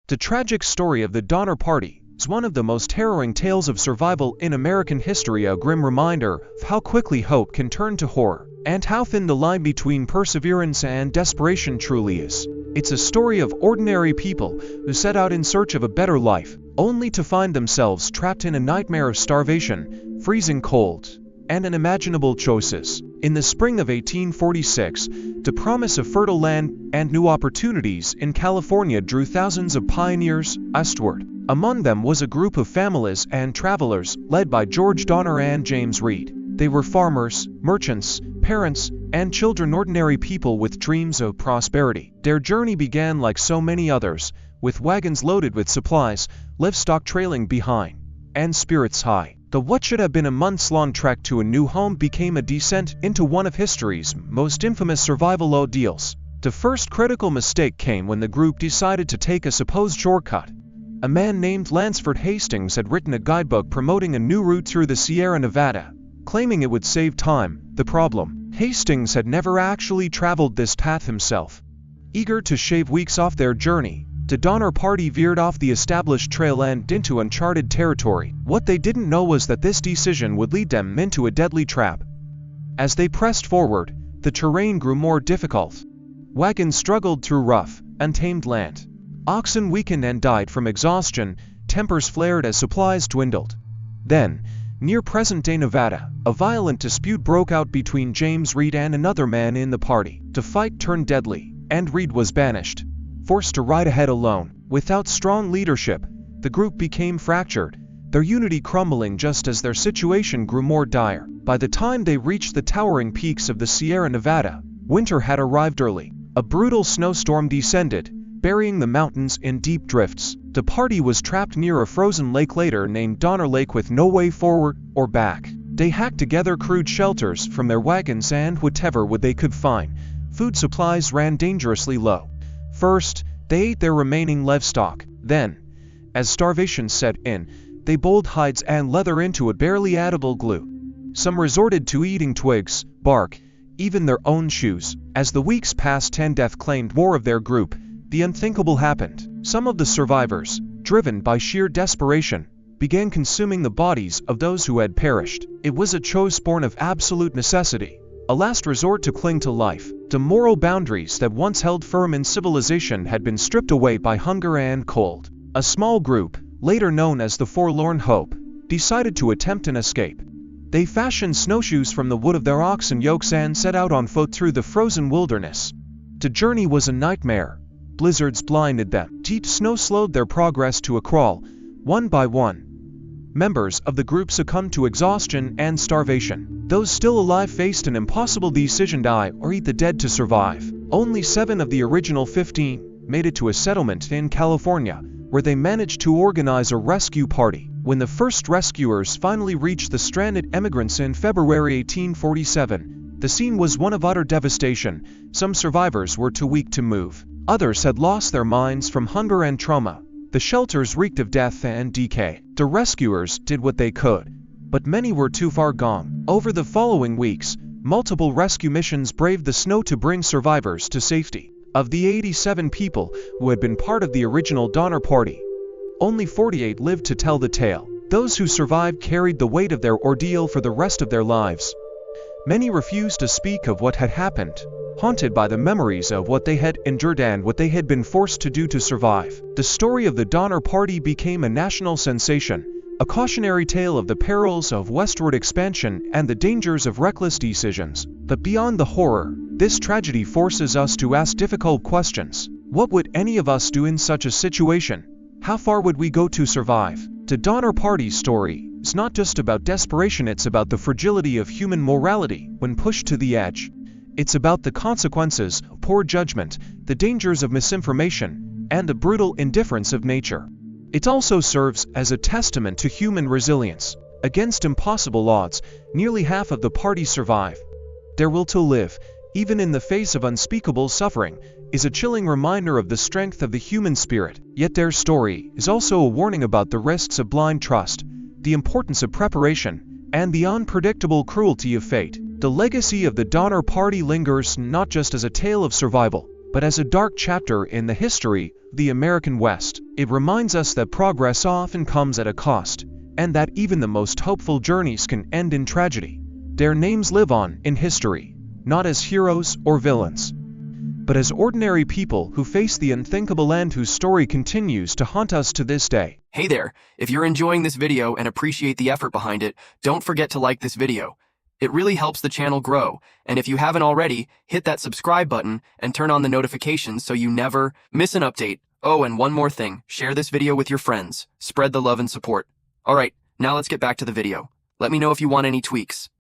The tragic story of the Donner Party is one of the most harrowing tales of survival in American history, a grim reminder of how quickly hope can turn to horror, and how thin the line between perseverance and desperation truly is. It's a story of ordinary people who set out in search of a better life, only to find themselves trapped in a nightmare of starvation, freezing cold, and unimaginable choices. In the spring of 1846, the promise of fertile land and new opportunities in California drew thousands of pioneers westward. Among them was a group of families and travelers led by George Donner and James Reed. They were farmers, merchants, parents, and children, ordinary people with dreams of prosperity. Their journey began like so many others, with wagons loaded with supplies, livestock trailing behind, and spirits high. The what should have been a months-long trek to a new home became a descent into one of history's most infamous survival ordeals. The first critical mistake came when the group decided to take a supposed shortcut. A man named Lansford Hastings had written a guidebook promoting a new route through the Sierra Nevada, claiming it would save time. The problem: Hastings had never actually traveled this path himself. Eager to shave weeks off their journey, the Donner Party veered off the established trail and into uncharted territory. What they didn't know was that this decision would lead them into a deadly trap. As they pressed forward, the terrain grew more difficult. Wagons struggled through rough, untamed land. Oxen weakened and died from exhaustion, tempers flared as supplies dwindled. Then, near present-day Nevada, a violent dispute broke out between James Reed and another man in the party. The fight turned deadly, and Reed was banished, forced to ride ahead alone. Without strong leadership, the group became fractured, their unity crumbling just as their situation grew more dire. By the time they reached the towering peaks of the Sierra Nevada, winter had arrived early. A brutal snowstorm descended, burying the mountains in deep drifts. The party was trapped near a frozen lake later named Donner Lake with no way forward or back. They hacked together crude shelters from their wagons and whatever wood they could find. Food supplies ran dangerously low. First, they ate their remaining livestock. Then, as starvation set in, they boiled hides and leather into a barely edible glue. Some resorted to eating twigs, bark, even their own shoes. As the weeks passed and death claimed more of their group, the unthinkable happened. Some of the survivors, driven by sheer desperation, began consuming the bodies of those who had perished. It was a choice born of absolute necessity, a last resort to cling to life. The moral boundaries that once held firm in civilization had been stripped away by hunger and cold. A small group, later known as the Forlorn Hope, decided to attempt an escape. They fashioned snowshoes from the wood of their oxen yokes and set out on foot through the frozen wilderness. The journey was a nightmare. Blizzards blinded them. Deep snow slowed their progress to a crawl. One by one, members of the group succumbed to exhaustion and starvation. Those still alive faced an impossible decision: die or eat the dead to survive. Only 7 of the original 15 made it to a settlement in California, where they managed to organize a rescue party. When the first rescuers finally reached the stranded emigrants in February 1847, the scene was one of utter devastation. Some survivors were too weak to move. Others had lost their minds from hunger and trauma. The shelters reeked of death and decay. The rescuers did what they could, but many were too far gone. Over the following weeks, multiple rescue missions braved the snow to bring survivors to safety. Of the 87 people who had been part of the original Donner Party, only 48 lived to tell the tale. Those who survived carried the weight of their ordeal for the rest of their lives. Many refused to speak of what had happened, haunted by the memories of what they had endured and what they had been forced to do to survive. The story of the Donner Party became a national sensation, a cautionary tale of the perils of westward expansion and the dangers of reckless decisions. But beyond the horror, this tragedy forces us to ask difficult questions. What would any of us do in such a situation? How far would we go to survive? The Donner Party story is not just about desperation, it's about the fragility of human morality when pushed to the edge. It's about the consequences of poor judgment, the dangers of misinformation, and the brutal indifference of nature. It also serves as a testament to human resilience. Against impossible odds, nearly half of the party survive. Their will to live, even in the face of unspeakable suffering, is a chilling reminder of the strength of the human spirit. Yet their story is also a warning about the risks of blind trust, the importance of preparation, and the unpredictable cruelty of fate. The legacy of the Donner Party lingers not just as a tale of survival, but as a dark chapter in the history of the American West. It reminds us that progress often comes at a cost, and that even the most hopeful journeys can end in tragedy. Their names live on in history, not as heroes or villains, but as ordinary people who face the unthinkable and whose story continues to haunt us to this day. Hey there, if you're enjoying this video and appreciate the effort behind it, don't forget to like this video. It really helps the channel grow, and if you haven't already, hit that subscribe button and turn on the notifications so you never miss an update. Oh, and one more thing, share this video with your friends. Spread the love and support. Alright, now let's get back to the video. Let me know if you want any tweaks.